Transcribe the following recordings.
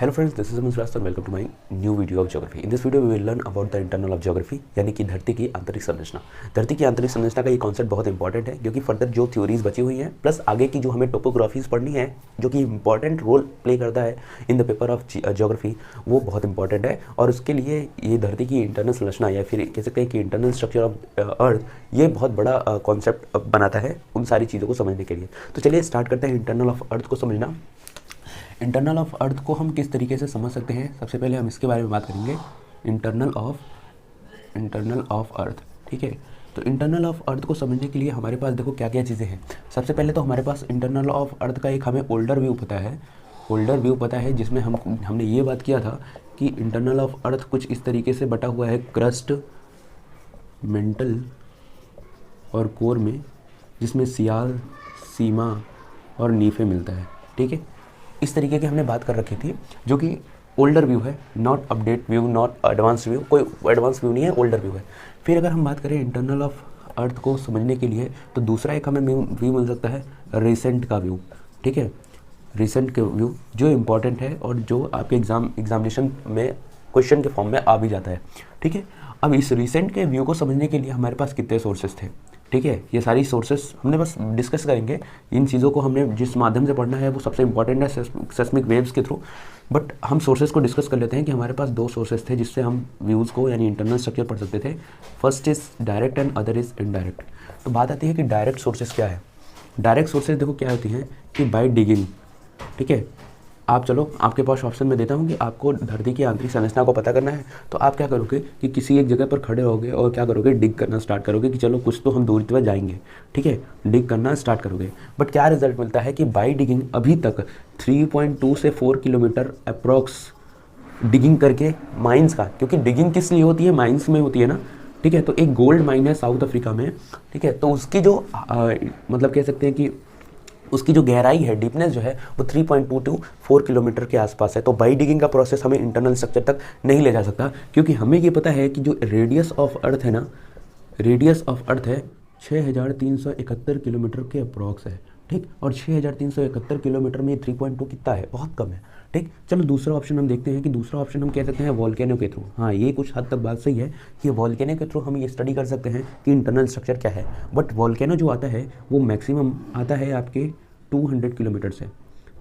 Hello friends, this is Aman Srivastava and welcome to my new video of geography. In this video we will learn about the internal of geography यानी कि धरती की आंतरिक संरचना। धरती की आंतरिक संरचना का ये कॉन्सेप्ट बहुत इंपॉर्टेंट है क्योंकि फर्दर जो थ्योरीज बची हुई हैं प्लस आगे की जो हमें टोपोग्राफीज पढ़नी है जो कि इंपॉर्टेंट रोल प्ले करता है in the paper of geography, वो बहुत इंपॉर्टेंट है। और उसके लिए ये धरती की इंटरनल संरचना या फिर कह सकते हैं कि इंटरनल स्ट्रक्चर ऑफ अर्थ ये बहुत बड़ा कॉन्सेप्ट बनाता है उन सारी चीज़ों को समझने के लिए। तो चलिए स्टार्ट करते हैं इंटरनल ऑफ अर्थ को समझना। इंटरनल ऑफ अर्थ को हम किस तरीके से समझ सकते हैं, सबसे पहले हम इसके बारे में बात करेंगे। इंटरनल ऑफ अर्थ, ठीक है। तो इंटरनल ऑफ अर्थ को समझने के लिए हमारे पास देखो क्या क्या चीज़ें हैं। सबसे पहले तो हमारे पास इंटरनल ऑफ अर्थ का एक हमें ओल्डर व्यू पता है जिसमें हमने ये बात किया था कि इंटरनल ऑफ अर्थ कुछ इस तरीके से बटा हुआ है क्रस्ट, मेंटल और कोर में, जिसमें सियाल, सीमा और नीफे मिलता है, ठीक है। इस तरीके की हमने बात कर रखी थी जो कि ओल्डर व्यू है, not update view, not advance view, कोई एडवांस व्यू नहीं है, ओल्डर व्यू है। फिर अगर हम बात करें इंटरनल ऑफ अर्थ को समझने के लिए तो दूसरा एक हमें व्यू मिल सकता है रिसेंट का व्यू, ठीक है। रिसेंट का व्यू जो इम्पॉर्टेंट है और जो आपके एग्जामिनेशन में क्वेश्चन के फॉर्म में आ भी जाता है, ठीक है। अब इस रिसेंट के व्यू को समझने के लिए हमारे पास कितने सोर्सेस थे, ठीक है। ये सारी सोर्सेस हमने बस डिस्कस करेंगे। इन चीज़ों को हमने जिस माध्यम से पढ़ना है वो सबसे इंपॉर्टेंट है सेस्मिक वेव्स के थ्रू। बट हम सोर्सेस को डिस्कस कर लेते हैं कि हमारे पास दो सोर्सेस थे जिससे हम व्यूज़ को यानी इंटरनल स्ट्रक्चर पढ़ सकते थे। First is direct and other is indirect. तो बात आती है कि डायरेक्ट सोर्सेस क्या है। डायरेक्ट सोर्सेज देखो क्या होती हैं कि बाय डिगिंग, ठीक है। आप चलो आपके पास ऑप्शन में देता हूँ कि आपको धरती की आंतरिक संरचना को पता करना है तो आप क्या करोगे कि किसी एक जगह पर खड़े रहोगे और क्या करोगे, डिग करना स्टार्ट करोगे कि चलो कुछ तो हम दूरी पर जाएंगे, ठीक है। डिग करना स्टार्ट करोगे, बट क्या रिजल्ट मिलता है कि बाई डिगिंग अभी तक 3.2 से 4 किलोमीटर अप्रॉक्स डिगिंग करके माइंस का, क्योंकि डिगिंग किस लिए होती है, माइंस में होती है ना, ठीक है। तो एक गोल्ड माइन है साउथ अफ्रीका में, ठीक है। तो उसकी जो मतलब कह सकते हैं कि उसकी जो गहराई है, डीपनेस जो है वो 3.2 to 4 किलोमीटर के आसपास है। तो बाई डिगिंग का प्रोसेस हमें इंटरनल स्ट्रक्चर तक नहीं ले जा सकता क्योंकि हमें ये पता है कि जो रेडियस ऑफ अर्थ है ना, रेडियस ऑफ अर्थ है 6371 किलोमीटर के अप्रॉक्स है, ठीक। और 6371 किलोमीटर में 3.2 कितना है, बहुत कम है, ठीक। चलो दूसरा ऑप्शन हम देखते हैं कि दूसरा ऑप्शन हम कह सकते हैं वॉल्केनो के थ्रू। हाँ, ये कुछ हद तक बात सही है कि वॉल्केनो के थ्रू हम ये स्टडी कर सकते हैं कि इंटरनल स्ट्रक्चर क्या है। बट वॉल्केनो जो आता है वो मैक्सिमम आता है आपके 200 किलोमीटर से।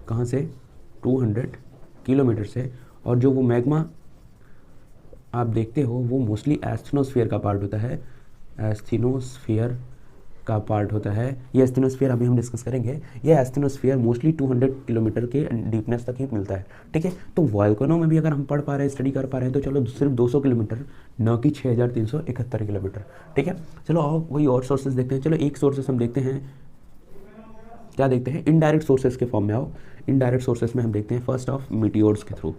कहाँ से? 200 किलोमीटर से। और जो वो मैग्मा आप देखते हो वो मोस्टली एस्थेनोस्फीयर का पार्ट होता है, एस्थेनोस्फीयर का पार्ट होता है। ये एस्थेनोस्फीयर अभी हम डिस्कस करेंगे। ये एस्थेनोस्फीयर मोस्टली 200 किलोमीटर के डीपनेस तक ही मिलता है, ठीक है। तो वॉल्केनो में भी अगर हम पढ़ पा रहे हैं, स्टडी कर पा रहे हैं तो चलो सिर्फ 200 किलोमीटर, न कि 6371 किलोमीटर, ठीक है। चलो और कोई और सोर्सेज देखते हैं। चलो एक सोर्सेज हम देखते हैं, क्या देखते हैं, इनडायरेक्ट सोर्सेज के फॉर्म में आओ। इनडायरेक्ट सोर्सेज में हम देखते हैं फर्स्ट ऑफ मीटियोर्स के थ्रू,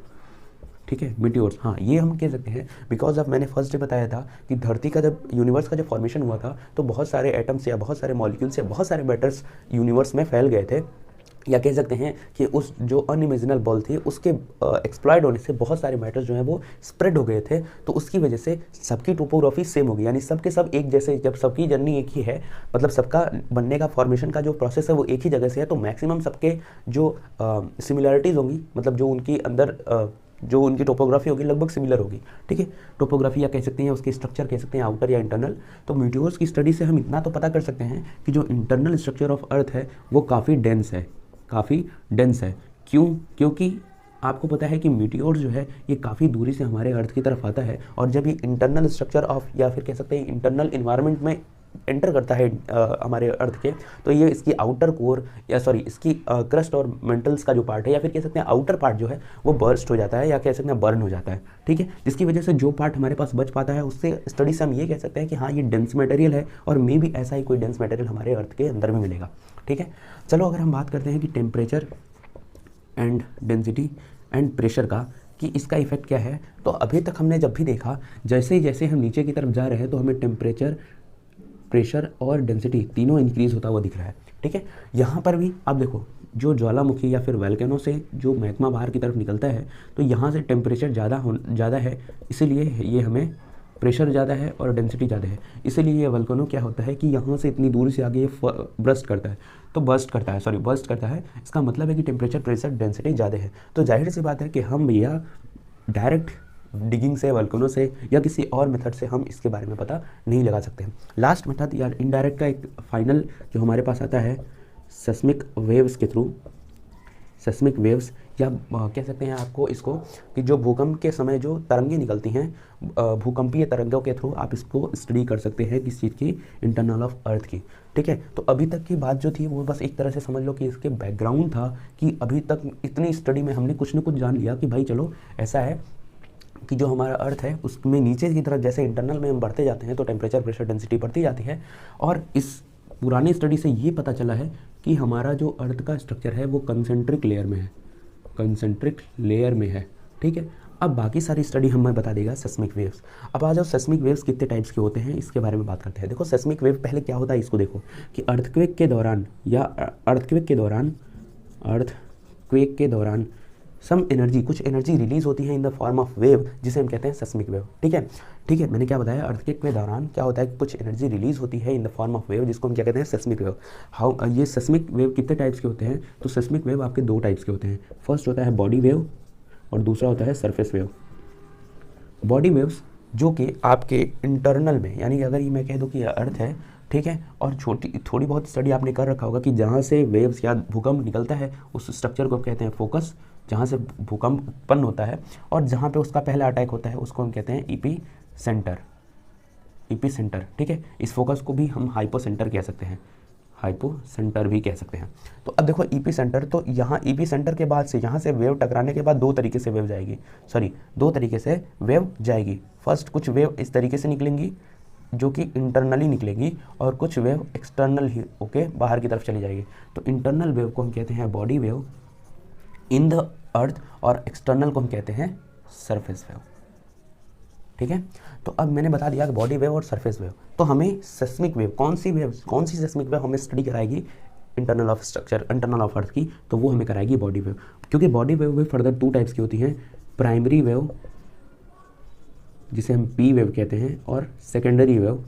ठीक है। मीटियोर्स, हाँ ये हम कह सकते हैं बिकॉज अब मैंने फर्स्ट डे बताया था कि धरती का जब यूनिवर्स का जब फॉर्मेशन हुआ था तो बहुत सारे एटम्स या बहुत सारे मॉलिक्यूल्स या बहुत सारे मैटर्स यूनिवर्स में फैल गए थे, या कह सकते हैं कि उस जो अनइमेजिनल बॉल थी उसके एक्सप्लॉइड होने से बहुत सारे मैटर्स जो हैं वो स्प्रेड हो गए थे। तो उसकी वजह से सबकी टोपोग्राफी सेम हो गई, यानी सबके सब एक जैसे, जब सबकी जर्नी एक ही है, मतलब सबका बनने का फॉर्मेशन का जो प्रोसेस है वो एक ही जगह से है, तो मैक्सिमम सबके जो सिमिलैरिटीज़ होंगी, मतलब जो उनकी अंदर जो उनकी टोपोग्राफी होगी लगभग सिमिलर होगी, ठीक है। टोपोग्राफी या कह सकते हैं उसकी स्ट्रक्चर कह सकते हैं आउटर या इंटरनल। तो मीटियोर्स की स्टडी से हम इतना तो पता कर सकते हैं कि जो इंटरनल स्ट्रक्चर ऑफ अर्थ है वो काफ़ी डेंस है। क्यों? क्योंकि आपको पता है कि मीटियोर्स जो है ये काफ़ी दूरी से हमारे अर्थ की तरफ आता है और जब ये इंटरनल स्ट्रक्चर ऑफ या फिर कह सकते हैं इंटरनल इन्वायरमेंट में एंटर करता है हमारे अर्थ के, तो ये इसकी आउटर कोर या सॉरी इसकी क्रस्ट और मेंटल्स का जो पार्ट है या फिर कह सकते हैं आउटर पार्ट जो है वो बर्स्ट हो जाता है या कह सकते हैं बर्न हो जाता है, ठीक है। जिसकी वजह से जो पार्ट हमारे पास बच पाता है उससे स्टडी से हम ये कह सकते हैं कि हाँ ये डेंस मटेरियल है और मे भी ऐसा ही कोई डेंस मटेरियल हमारे अर्थ के अंदर में मिलेगा, ठीक है। चलो अगर हम बात करते हैं कि temperature and density and pressure का, कि इसका इफेक्ट क्या है, तो अभी तक हमने जब भी देखा जैसे जैसे हम नीचे की तरफ जा रहे हैं तो हमें टेम्परेचर, प्रेशर और डेंसिटी तीनों इंक्रीज़ होता हुआ दिख रहा है, ठीक है। यहाँ पर भी आप देखो जो ज्वालामुखी या फिर वोल्केनो से जो मैग्मा बाहर की तरफ निकलता है तो यहाँ से टेम्परेचर ज़्यादा है, इसीलिए ये हमें प्रेशर ज़्यादा है और डेंसिटी ज़्यादा है, इसीलिए ये वल्केनो क्या होता है कि यहाँ से इतनी दूर से आगे ये बर्स्ट करता है, तो बर्स्ट करता है। इसका मतलब है कि टेम्परेचर, प्रेशर, डेंसिटी ज़्यादा है। तो जाहिर सी बात है कि हम भैया डायरेक्ट डिगिंग से, वल्केनो से या किसी और मेथड से हम इसके बारे में पता नहीं लगा सकते हैं। लास्ट मेथड या इनडायरेक्ट का एक फाइनल जो हमारे पास आता है सेस्मिक वेव्स के थ्रू, सेस्मिक वेव्स या कह सकते हैं आपको इसको कि जो भूकंप के समय जो तरंगें निकलती हैं, भूकंपीय तरंगों के थ्रू आप इसको स्टडी कर सकते हैं किस चीज़ की, इंटरनल ऑफ अर्थ की। ठीक है, तो अभी तक की बात जो थी वो बस एक तरह से समझ लो कि इसके बैकग्राउंड था कि अभी तक इतनी स्टडी में हमने कुछ न कुछ जान लिया कि भाई चलो ऐसा है कि जो हमारा अर्थ है उसमें नीचे की तरफ जैसे इंटरनल में हम बढ़ते जाते हैं तो टेम्परेचर, प्रेशर, डेंसिटी बढ़ती जाती है। और इस पुरानी स्टडी से ये पता चला है कि हमारा जो अर्थ का स्ट्रक्चर है वो कंसेंट्रिक लेयर में है, कंसेंट्रिक लेयर में है। ठीक है, अब बाकी सारी स्टडी हमें बता देगा सेस्मिक वेव्स। अब आ जाओ सेस्मिक वेव्स कितने टाइप्स के होते हैं इसके बारे में बात करते हैं। देखो सेस्मिक वेव पहले क्या होता है इसको देखो कि अर्थक्वेक के दौरान सम एनर्जी, कुछ एनर्जी रिलीज होती है इन द फॉर्म ऑफ वेव जिसे हम कहते हैं सेस्मिक वेव। ठीक है, मैंने क्या बताया, अर्थक्वेक के दौरान क्या होता है कि कुछ एनर्जी रिलीज होती है इन द फॉर्म ऑफ वेव जिसको हम क्या कहते हैं, सेस्मिक वेव। ये सेस्मिक वेव कितने टाइप्स के होते हैं, तो सेस्मिक वेव आपके दो टाइप्स के होते हैं। फर्स्ट होता है बॉडी वेव और दूसरा होता है सरफेस वेव। बॉडी वेव्स जो कि आपके इंटरनल में, यानी कि अगर ये मैं कह दूँ कि अर्थ है, ठीक है, और थोड़ी बहुत स्टडी आपने कर रखा होगा कि जहाँ से वेव्स या भूकंप निकलता है उस स्ट्रक्चर को कहते हैं फोकस, जहाँ से भूकंप उत्पन्न होता है, और जहाँ पे उसका पहला अटैक होता है उसको हम कहते हैं ईपी सेंटर। ठीक है, इस फोकस को भी हम हाइपो सेंटर कह सकते हैं, हाइपो सेंटर भी कह सकते हैं। तो अब देखो ईपी सेंटर, तो यहाँ ईपी सेंटर के बाद से यहाँ से वेव टकराने के बाद दो तरीके से वेव जाएगी। फर्स्ट कुछ वेव इस तरीके से निकलेंगी जो कि इंटरनली निकलेगी, और कुछ वेव एक्सटर्नल ही ओके बाहर की तरफ चली जाएगी। तो इंटरनल वेव को हम कहते हैं body wave in the earth, और एक्सटर्नल को हम कहते हैं सरफेस वेव। ठीक है, तो अब मैंने बता दिया कि बॉडी वेव और सरफेस वेव। तो हमें सेस्मिक वेव, कौन सी सेस्मिक वेव हमें स्टडी कराएगी internal of structure, internal of earth की, तो वो हमें कराएगी बॉडी वेव। क्योंकि बॉडी वेव भी फर्दर टू टाइप्स की होती हैं, प्राइमरी वेव जिसे हम पी वेव कहते हैं, और सेकेंडरी वेव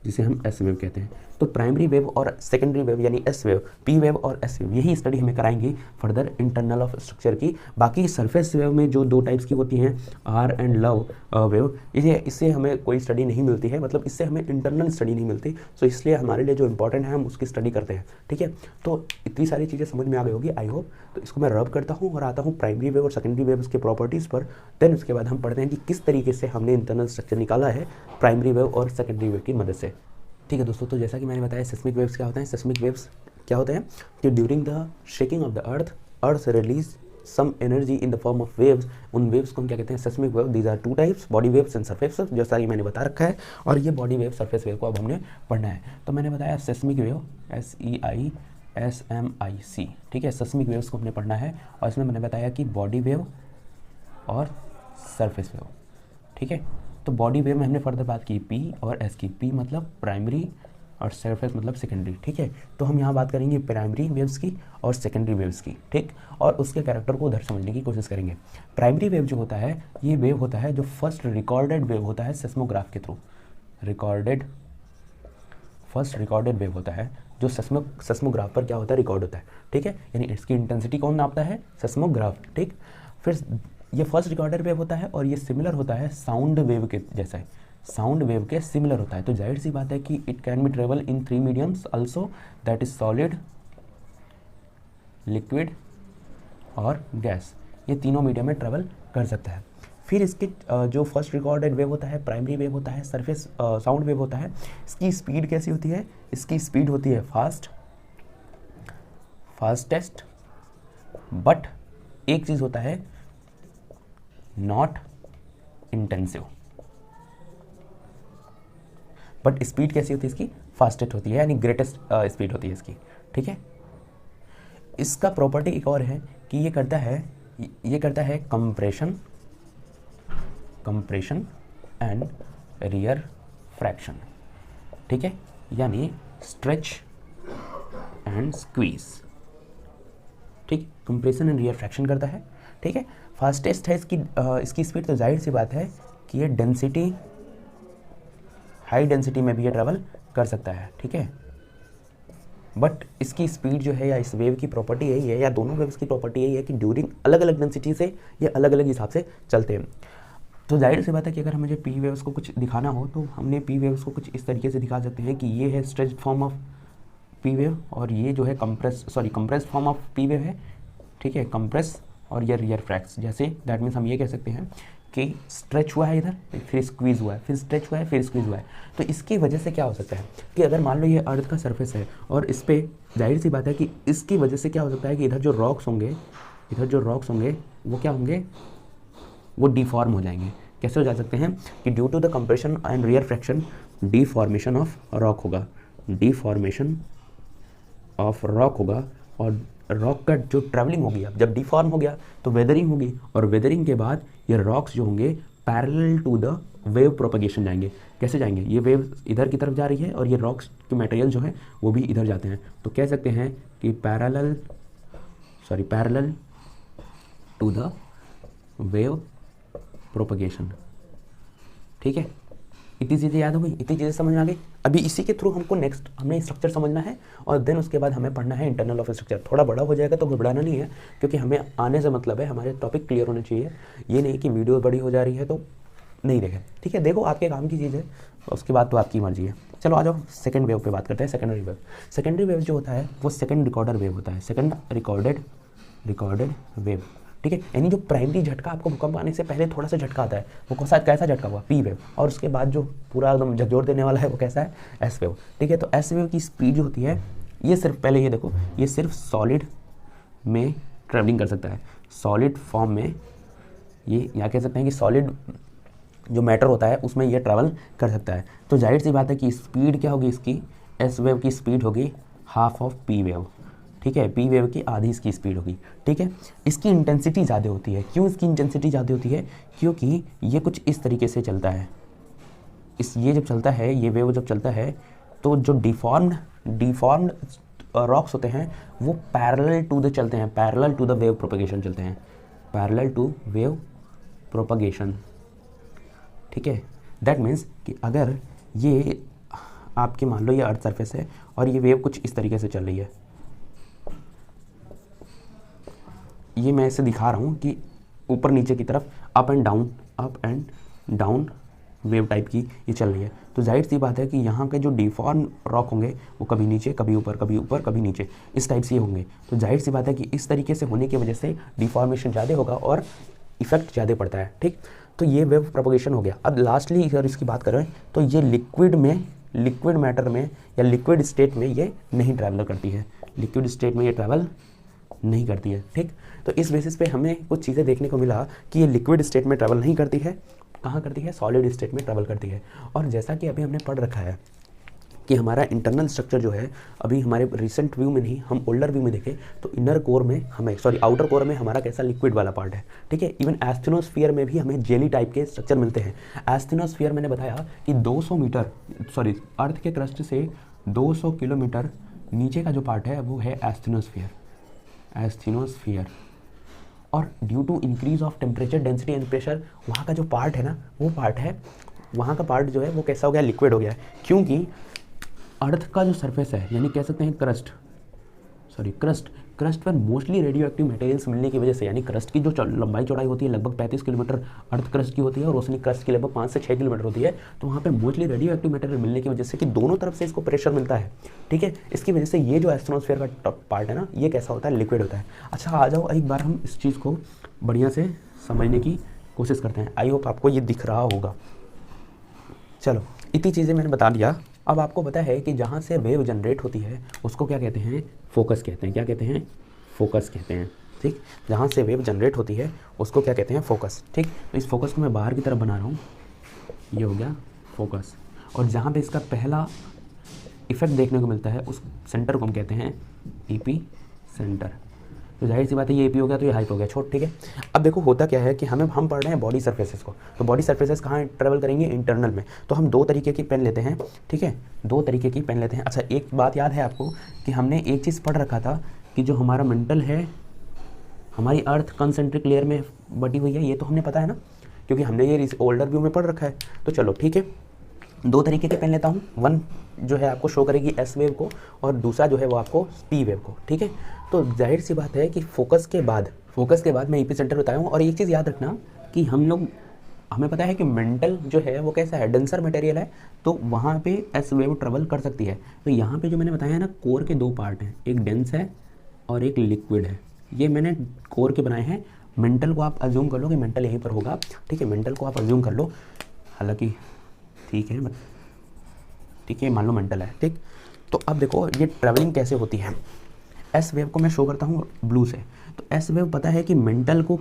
जिसे हम एस वेव कहते हैं। तो प्राइमरी वेव और सेकेंडरी वेव यानी एस वेव, पी वेव और एस वेव, यही स्टडी हमें कराएंगी फर्दर इंटरनल ऑफ स्ट्रक्चर की। बाकी सरफेस वेव में जो दो टाइप्स की होती हैं, आर एंड लव वेव, इससे हमें कोई स्टडी नहीं मिलती है, मतलब इससे हमें इंटरनल स्टडी नहीं मिलती। सो इसलिए हमारे लिए जो इंपॉर्टेंट है हम उसकी स्टडी करते हैं। ठीक है, तो इतनी सारी चीज़ें समझ में आ गई होगी आई होप। तो इसको मैं रब करता हूँ और आता हूँ प्राइमरी वेव और सेकेंडरी वेव के प्रॉपर्टीज़ पर। देन उसके बाद हम पढ़ते हैं कि किस तरीके से हमने इंटरनल स्ट्रक्चर निकाला है प्राइमरी वेव और सेकेंडरी वेव की मदद से। ठीक है दोस्तों, तो जैसा कि मैंने बताया सेस्मिक वेव्स क्या होते हैं। सेस्मिक वेव्स क्या होते हैं कि during the shaking of the earth release some energy in the form of waves. उन वेव्स को हम क्या कहते हैं, seismic wave. These are two types, body waves and surface waves, जैसा कि मैंने बता रखा है। और ये बॉडी वेव, सरफेस वेव को अब हमने पढ़ना है। तो मैंने बताया सेस्मिक वेव, SEISMIC। ठीक है, सेस्मिक वेव्स को हमने पढ़ना है, और इसमें मैंने बताया कि बॉडी वेव और सरफेस वेव। ठीक है, तो बॉडी वेव में हमने फर्दर बात की पी और एस की। पी मतलब प्राइमरी और सरफेस मतलब सेकेंडरी। ठीक है, तो हम यहाँ बात करेंगे प्राइमरी वेव्स की और सेकेंडरी वेव्स की। ठीक, और उसके कैरेक्टर को उधर समझने की कोशिश करेंगे। प्राइमरी वेव जो होता है, ये वेव होता है जो फर्स्ट रिकॉर्डेड वेव होता है सेस्मोग्राफ के थ्रू। फर्स्ट रिकॉर्डेड वेव होता है जो सेस्मोग्राफ पर क्या होता है, रिकॉर्ड होता है। ठीक है, यानी इसकी इंटेंसिटी कौन नापता है, सेस्मोग्राफ। ठीक, फिर ये फर्स्ट रिकॉर्डेड वेव होता है और ये सिमिलर होता है साउंड वेव के जैसा है, साउंड वेव के सिमिलर होता है। तो जाहिर सी बात है कि it can be travel in 3 mediums also, that is solid, liquid और गैस। ये तीनों मीडियम में ट्रेवल कर सकता है। फिर इसकी जो फर्स्ट रिकॉर्डेड वेव होता है, प्राइमरी वेव होता है, सरफेस साउंड वेव होता है, इसकी स्पीड कैसी होती है, इसकी स्पीड होती है फास्टेस्ट, बट एक चीज़ होता है नॉट इंटेंसिव। बट स्पीड कैसी होती है इसकी, फास्टेस्ट होती है, यानी ग्रेटेस्ट स्पीड होती है इसकी। ठीक है, इसका प्रॉपर्टी एक और है कि ये करता है कंप्रेशन एंड रियर फ्रैक्शन। ठीक है, यानी स्ट्रेच एंड स्क्वीज। ठीक, कंप्रेशन एंड रियर फ्रैक्शन करता है। ठीक है, फास्टेस्ट है इसकी स्पीड। तो जाहिर सी बात है कि ये डेंसिटी, हाई डेंसिटी में भी ये ट्रैवल कर सकता है, ठीक है। बट इसकी स्पीड जो है या इस वेव की प्रॉपर्टी यही है, या दोनों वेव्स की प्रॉपर्टी यही है कि ड्यूरिंग अलग अलग डेंसिटी से ये अलग अलग हिसाब से चलते हैं। तो जाहिर सी बात है कि अगर मुझे पी वेव्स को कुछ दिखाना हो तो हमने पी वेव्स को कुछ इस तरीके से दिखा सकते हैं कि ये है stretched form of P wave और ये जो है compressed form of P wave है, ठीक है, कंप्रेस और ये रिफ्रैक्ट्स। जैसे दैट मीन्स हम ये कह सकते हैं कि स्ट्रेच हुआ है इधर, फिर स्क्वीज़ हुआ है, फिर स्ट्रेच हुआ है, फिर स्क्वीज़ हुआ है। तो इसकी वजह से क्या हो सकता है कि अगर मान लो ये अर्थ का सरफेस है और इस पर जाहिर सी बात है कि इसकी वजह से क्या हो सकता है कि इधर जो रॉक्स होंगे वो क्या होंगे, वो डिफॉर्म हो जाएंगे। कैसे हो जा सकते हैं कि due to the compression and refraction deformation of rock होगा, डिफॉर्मेशन ऑफ रॉक होगा। और रॉक का जो ट्रैवलिंग होगी, अब जब डिफॉर्म हो गया तो वेदरिंग होगी, और वेदरिंग के बाद ये रॉक्स जो होंगे parallel to the wave propagation जाएंगे। कैसे जाएंगे, ये वेव इधर की तरफ जा रही है और ये रॉक्स के मटेरियल जो है वो भी इधर जाते हैं। तो कह सकते हैं कि parallel to the wave propagation, ठीक है। इतनी चीज़ें याद हो गई, इतनी चीज़ें समझ में आ गई। अभी इसी के थ्रू हमने स्ट्रक्चर समझना है और देन उसके बाद हमें पढ़ना है इंटरनल ऑफ स्ट्रक्चर। थोड़ा बड़ा हो जाएगा तो घबराना नहीं है, क्योंकि हमें आने से मतलब है हमारे टॉपिक क्लियर होने चाहिए। ये नहीं कि वीडियो बड़ी हो जा रही है तो नहीं देखें, ठीक है। देखो आपके काम की चीज़ है, उसके बाद तो आपकी मर्जी है। चलो आ जाओ सेकंड वेव पे बात करते हैं। सेकेंडरी वेव जो होता है वो सेकंड रिकॉर्डर वेव होता है, सेकंड रिकॉर्डेड वेव, ठीक है। यानी जो प्राइमरी झटका आपको भूकंप आने से पहले थोड़ा सा झटका आता है, वो कैसा झटका हुआ, पी वेव, और उसके बाद जो पूरा एकदम झकझोर देने वाला है वो कैसा है, एस वेव, ठीक है। तो एस वेव की स्पीड जो होती है ये सिर्फ, पहले ये देखो, ये सिर्फ सॉलिड में ट्रैवलिंग कर सकता है, सॉलिड फॉर्म में। ये या कह सकते हैं कि सॉलिड जो मैटर होता है उसमें ये ट्रैवल कर सकता है। तो जाहिर सी बात है कि स्पीड क्या होगी इसकी, एस वेव की स्पीड होगी हाफ ऑफ पी वेव, ठीक है। पी वेव की आधी इसकी स्पीड होगी, ठीक है। इसकी इंटेंसिटी ज़्यादा होती है। क्यों इसकी इंटेंसिटी ज़्यादा होती है, क्योंकि ये कुछ इस तरीके से चलता है। ये जब चलता है, ये वेव जब चलता है तो जो डिफॉर्म्ड रॉक्स होते हैं वो पैरेलल टू द चलते हैं, parallel to the wave propagation चलते हैं, पैरेलल टू वेव प्रोपगेशन, ठीक है। दैट मीन्स कि अगर ये आपके मान लो ये अर्थ सरफेस है और ये वेव कुछ इस तरीके से चल रही है, ये मैं इसे दिखा रहा हूँ कि ऊपर नीचे की तरफ up and down wave type की ये चल रही है। तो जाहिर सी बात है कि यहाँ के जो डिफॉर्म रॉक होंगे वो कभी नीचे, कभी ऊपर, कभी ऊपर, कभी नीचे, इस टाइप से होंगे। तो जाहिर सी बात है कि इस तरीके से होने की वजह से डिफॉर्मेशन ज़्यादा होगा और इफेक्ट ज़्यादा पड़ता है, ठीक। तो ये वेव प्रोपगेशन हो गया। अब लास्टली अगर इसकी बात करें तो ये लिक्विड मैटर में या लिक्विड स्टेट में ये नहीं ट्रैवल करती है, लिक्विड स्टेट में ये ट्रैवल नहीं करती है, ठीक। तो इस बेसिस पे हमें कुछ चीज़ें देखने को मिला कि ये लिक्विड स्टेट में ट्रैवल नहीं करती है, कहाँ करती है, सॉलिड स्टेट में ट्रैवल करती है। और जैसा कि अभी हमने पढ़ रखा है कि हमारा इंटरनल स्ट्रक्चर जो है, अभी हमारे रिसेंट व्यू में नहीं, हम ओल्डर व्यू में देखें तो आउटर कोर में हमारा कैसा लिक्विड वाला पार्ट है, ठीक है। इवन एस्थेनोस्फीयर में भी हमें जेली टाइप के स्ट्रक्चर मिलते हैं। एस्थेनोस्फीयर मैंने बताया कि अर्थ के क्रस्ट से 200 किलोमीटर नीचे का जो पार्ट है वो है एस्थेनोस्फीयर। और due to increase of temperature, density and pressure, वहाँ का जो पार्ट है ना, वहाँ का पार्ट जो है वो कैसा हो गया, लिक्विड हो गया है। क्योंकि अर्थ का जो सरफेस है, यानी कह सकते हैं क्रस्ट पर मोस्टली रेडियो एक्टिव मटेरियल्स मिलने की वजह से, यानी क्रस्ट की जो लंबाई चौड़ाई होती है लगभग 35 किलोमीटर अर्थ क्रस्ट की होती है और रोशनी क्रस्ट की लगभग 5 से 6 किलोमीटर होती है। तो वहाँ पे मोस्टली रेडियो एक्टिव मटेरियल मिलने की वजह से कि दोनों तरफ से इसको प्रेशर मिलता है, ठीक है। इसकी वजह से ये जो एस्ट्रोनोस्फीयर का पार्ट है ना, ये कैसा होता है, लिक्विड होता है। अच्छा आ जाओ एक बार हम इस चीज़ को बढ़िया से समझने की कोशिश करते हैं। आई होप आपको ये दिख रहा होगा। चलो इतनी चीज़ें मैंने बता दिया। अब आपको पता है कि जहाँ से वेव जनरेट होती है उसको क्या कहते हैं, फोकस कहते हैं। क्या कहते हैं, फोकस कहते हैं, ठीक। जहाँ से वेव जनरेट होती है उसको क्या कहते हैं, फोकस, ठीक। तो इस फोकस को मैं बाहर की तरफ बना रहा हूँ, ये हो गया फोकस। और जहाँ पे इसका पहला इफेक्ट देखने को मिलता है उस सेंटर को हम कहते हैं ईपी सेंटर। तो जाहिर सी बात है ये ईपी हो गया तो ये हाइप हो गया, छोट, ठीक है। अब देखो होता क्या है कि हम पढ़ रहे हैं बॉडी सर्फेसेस को। तो बॉडी सर्फेसेस कहाँ ट्रेवल करेंगे, इंटरनल में। तो हम 2 तरीके की पेन लेते हैं, ठीक है, 2 तरीके की पेन लेते हैं। अच्छा एक बात याद है आपको कि हमने एक चीज़ पढ़ रखा था कि जो हमारा मेंटल है, हमारी अर्थ कंसेंट्रिक लेयर में बटी हुई है, ये तो हमने पता है ना क्योंकि हमने ये ओल्डर व्यू में पढ़ रखा है। तो चलो ठीक है, दो तरीके के पेन लेता हूँ, वन जो है आपको शो करेगी एस वेव को और दूसरा जो है वो आपको पी वेव को, ठीक है। तो जाहिर सी बात है कि फोकस के बाद मैं एपिसेंटर बताया हूँ। और एक चीज़ याद रखना कि हमें पता है कि मेंटल जो है वो कैसा है, डेंसर मटेरियल है, तो वहाँ पे एस वेव ट्रेवल कर सकती है। तो यहाँ पे जो मैंने बताया है ना, कोर के दो पार्ट हैं, एक डेंस है और एक लिक्विड है। ये मैंने कोर के बनाए हैं। मेंटल को आप अज्यूम कर लो कि मेंटल यहीं पर होगा, ठीक है, मेंटल को आप अज्यूम कर लो, हालांकि ठीक है मान लो मेंटल है, ठीक। तो अब देखो ये ट्रैवलिंग कैसे होती है। एस वेव को मैं शो करता हूँ ब्लू से। तो एस वेव पता है कि मेंटल को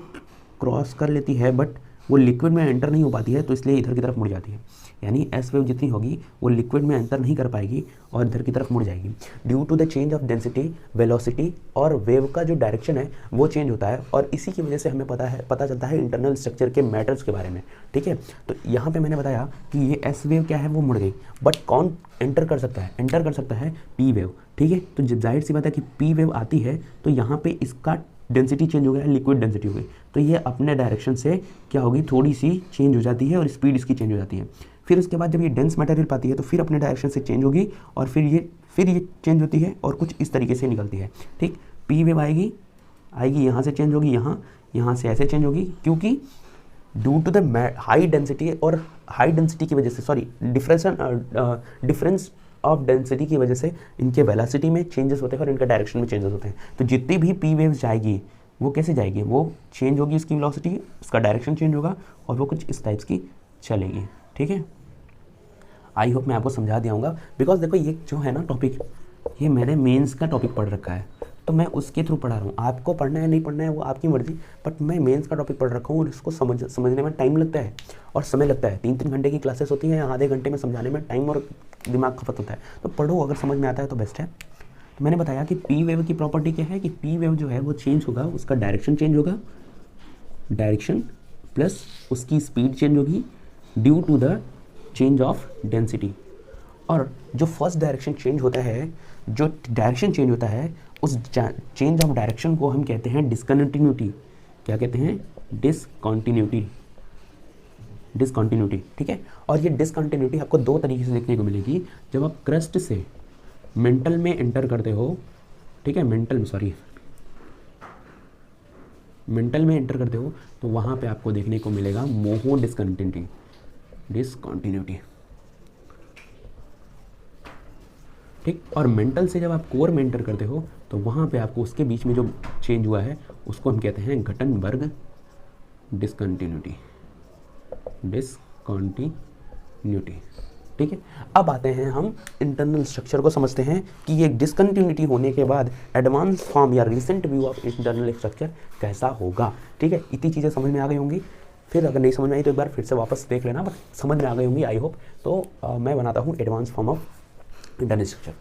क्रॉस कर लेती है, बट वो लिक्विड में एंटर नहीं हो पाती है, तो इसलिए इधर की तरफ मुड़ जाती है। यानी एस वेव जितनी होगी वो लिक्विड में एंटर नहीं कर पाएगी और इधर की तरफ मुड़ जाएगी। Due to the change of density, velocity और वेव का जो डायरेक्शन है वो चेंज होता है, और इसी की वजह से हमें पता चलता है इंटरनल स्ट्रक्चर के मैटर्स के बारे में, ठीक है। तो यहाँ पे मैंने बताया कि ये एस वेव क्या है, वो मुड़ गई, बट कौन एंटर कर सकता है? एंटर कर सकता है पी वेव, ठीक है। तो जब जाहिर सी बात है कि पी वेव आती है तो यहाँ पे इसका डेंसिटी चेंज हो गया, लिक्विड डेंसिटी हो गई, तो ये अपने डायरेक्शन से क्या होगी, थोड़ी सी चेंज हो जाती है और स्पीड इसकी चेंज हो जाती है। फिर उसके बाद जब ये डेंस मटेरियल पाती है तो फिर अपने डायरेक्शन से चेंज होगी और फिर ये चेंज होती है और कुछ इस तरीके से निकलती है, ठीक। पी वेव आएगी यहाँ से चेंज होगी, यहाँ से ऐसे चेंज होगी, क्योंकि due to the high density और हाई डेंसिटी की वजह से, सॉरी डिफरेंस ऑफ डेंसिटी की वजह से इनके वेलोसिटी में चेंजेस होते हैं और इनका डायरेक्शन में चेंजेस होते हैं। तो जितनी भी पी वेव्स जाएगी वो कैसे जाएगी, वो चेंज होगी, इसकी वेलोसिटी, उसका डायरेक्शन चेंज होगा और वो कुछ इस टाइप्स की चलेगी, ठीक है। आई होप मैं आपको समझा दिया हूँगा। बिकॉज देखो ये जो है ना टॉपिक, ये मैंने मेंस का टॉपिक पढ़ रखा है, तो मैं उसके थ्रू पढ़ा रहा हूँ। आपको पढ़ना है नहीं पढ़ना है वो आपकी मर्जी, बट मैं मेंस का टॉपिक पढ़ रखा हूँ और इसको समझने में टाइम लगता है और समय लगता है। 3-3 घंटे की क्लासेस होती हैं, आधे घंटे में समझाने में टाइम और दिमाग खपत होता है। तो पढ़ो, अगर समझ में आता है तो बेस्ट है। तो मैंने बताया कि पी वेव की प्रॉपर्टी क्या है कि पी वेव जो है वो चेंज होगा, उसका डायरेक्शन चेंज होगा, डायरेक्शन प्लस उसकी स्पीड चेंज होगी due to the change of density. और जो फर्स्ट डायरेक्शन चेंज होता है, जो डायरेक्शन चेंज होता है, उस चेंज ऑफ डायरेक्शन को हम कहते हैं डिसकंटिन्यूटी। क्या कहते हैं? डिसकंटिन्यूटी, ठीक है। और ये डिसकंटिन्यूटी आपको दो तरीके से देखने को मिलेगी। जब आप क्रस्ट से मेंटल में एंटर करते हो, ठीक है, मेंटल में एंटर करते हो तो वहाँ पे आपको देखने को मिलेगा मोहो डिसकंटिन्यूटी, ठीक। और मेंटल से जब आप कोर में एंटर करते हो तो वहाँ पे आपको उसके बीच में जो चेंज हुआ है उसको हम कहते हैं गटनबर्ग डिसकंटिन्यूटी, ठीक है। अब आते हैं हम इंटरनल स्ट्रक्चर को समझते हैं कि ये डिसकंटिन्यूटी होने के बाद एडवांस फॉर्म या recent view of internal structure कैसा होगा, ठीक है। इतनी चीज़ें समझ में आ गई होंगी। फिर अगर नहीं समझ में आई तो एक बार फिर से वापस देख लेना, बट समझ में आ गई होंगी आई होप। तो मैं बनाता हूँ advance form of internal structure.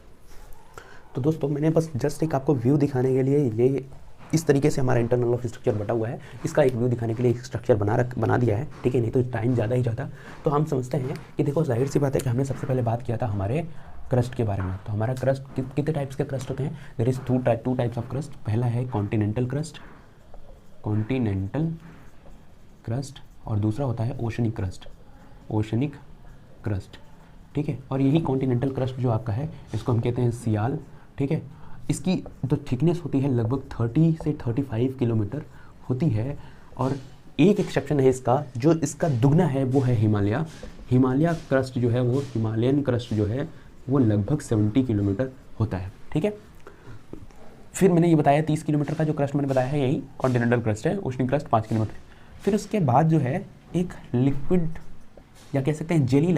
तो दोस्तों मैंने बस जस्ट एक आपको व्यू दिखाने के लिए ये इस तरीके से हमारा इंटरनल ऑफ स्ट्रक्चर बटा हुआ है, इसका एक व्यू दिखाने के लिए एक स्ट्रक्चर बना दिया है, ठीक है। नहीं तो टाइम ज़्यादा ही जाता। तो हम समझते हैं कि देखो जाहिर सी बात है कि हमने सबसे पहले बात किया था हमारे क्रस्ट के बारे में। तो हमारा क्रस्ट कितने टाइप्स के क्रस्ट होते हैं? There is two types of crust. पहला है कॉन्टिनेंटल क्रस्ट और दूसरा होता है ओशनिक क्रस्ट, ठीक है। और यही कॉन्टिनेंटल क्रस्ट जो आपका है इसको हम कहते हैं सियाल, ठीक है। इसकी जो थिकनेस होती है लगभग 30 से 35 किलोमीटर होती है। और एक एक्सेप्शन है इसका, जो इसका दुगना है वो है हिमालय क्रस्ट जो है, वो हिमालयन क्रस्ट जो है वो लगभग 70 किलोमीटर होता है, ठीक है। फिर मैंने ये बताया 30 किलोमीटर का जो क्रस्ट मैंने बताया है यही कॉन्टिनेंटल क्रस्ट है, ओशनिक क्रस्ट 5 किलोमीटर। फिर उसके बाद जो है एक लिक्विड या कह सकते हैं जेली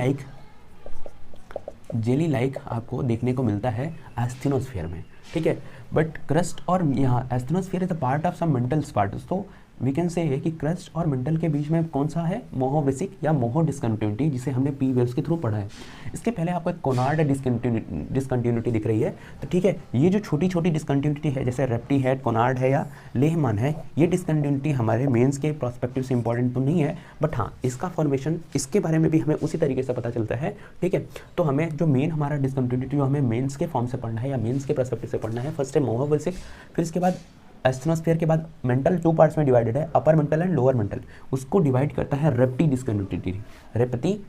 लाइक आपको देखने को मिलता है एस्थेनोस्फीयर में, ठीक है। बट क्रस्ट और यहाँ asthenosphere is a part of some mantle parts. तो वी कैन से कि क्रस्ट और मेंटल के बीच में कौन सा है? मोहो बेसिक या मोहो डिसकंटिन्यूटी, जिसे हमने पी वेव्स के थ्रू पढ़ा है। इसके पहले आपको एक कोनार्ड डिसकंटिन्यूटी दिख रही है, तो ठीक है। ये जो छोटी छोटी डिसकंटिन्यूटी है, जैसे रेप्टी हेड, कोनार्ड है या लेहमान है, ये डिसकंटिन्यूटी हमारे मेंस के प्रोस्पेक्टिव से इंपॉर्टेंट तो नहीं है, बट हाँ इसका फॉर्मेशन, इसके बारे में भी हमें उसी तरीके से पता चलता है, ठीक है। तो हमें जो मेन हमारा डिसकंटिन्यूटी जो हमें मेंस के फॉर्म से पढ़ना है या मेंस के प्रोस्पेक्टिव से पढ़ना है, फर्स्ट है मोहो बेसिक, फिर इसके बाद एस्ट्रोनोस्फेयर के बाद मेंटल 2 पार्ट्स में डिवाइडेड है, upper mantle and lower mental. उसको डिवाइड करता है रेप्टी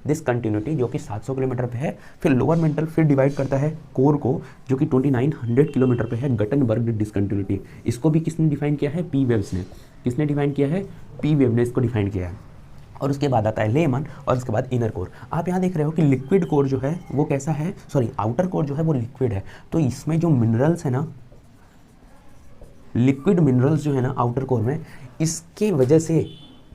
डिसकंटिन्यूटी जो कि 700 किलोमीटर पे है। फिर लोअर मेंटल फिर डिवाइड करता है कोर को, जो कि 2900 किलोमीटर पे है, गटनबर्ग डिसकंटिन्यूटी। इसको भी किसने डिफाइन किया है? पी वेव्स ने। किसने डिफाइन किया है? पी वेव ने इसको डिफाइन किया है। और उसके बाद आता है लेमन, और उसके बाद इनर कोर। आप यहाँ देख रहे हो कि लिक्विड कोर जो है वो कैसा है, सॉरी आउटर कोर जो है वो लिक्विड है। तो इसमें जो मिनरल्स है ना, लिक्विड मिनरल्स जो है ना आउटर कोर में, इसके वजह से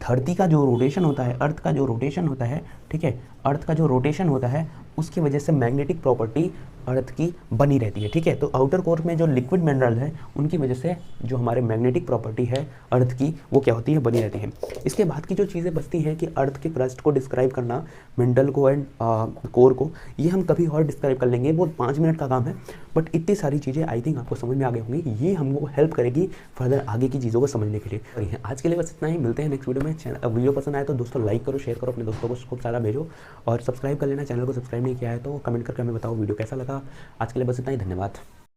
धरती का जो रोटेशन होता है, अर्थ का जो रोटेशन होता है, ठीक है, अर्थ का जो रोटेशन होता है उसकी वजह से मैग्नेटिक प्रॉपर्टी अर्थ की बनी रहती है, ठीक है। तो आउटर कोर में जो लिक्विड मिनरल है उनकी वजह से जो हमारे मैग्नेटिक प्रॉपर्टी है अर्थ की, वो क्या होती है? बनी रहती है। इसके बाद की जो चीज़ें बचती हैं कि अर्थ के क्रस्ट को डिस्क्राइब करना, मेंटल को एंड कोर को, ये हम कभी और डिस्क्राइब कर लेंगे, वो 5 मिनट का काम है। बट इतनी सारी चीज़ें आई थिंक आपको समझ में आ गई होंगी, ये हमको हेल्प करेगी फर्दर आगे की चीज़ों को समझने के लिए। और आज के लिए बस इतना ही, मिलते हैं नेक्स्ट वीडियो में। वीडियो पसंद आए तो दोस्तों लाइक करो, शेयर करो, अपने दोस्तों को खूब सारा भेजो, और सब्सक्राइब कर लेना। चैनल को सब्सक्राइब नहीं किया है तो कमेंट करके हमें बताओ वीडियो कैसा लगा। आज के लिए बस इतना ही, धन्यवाद।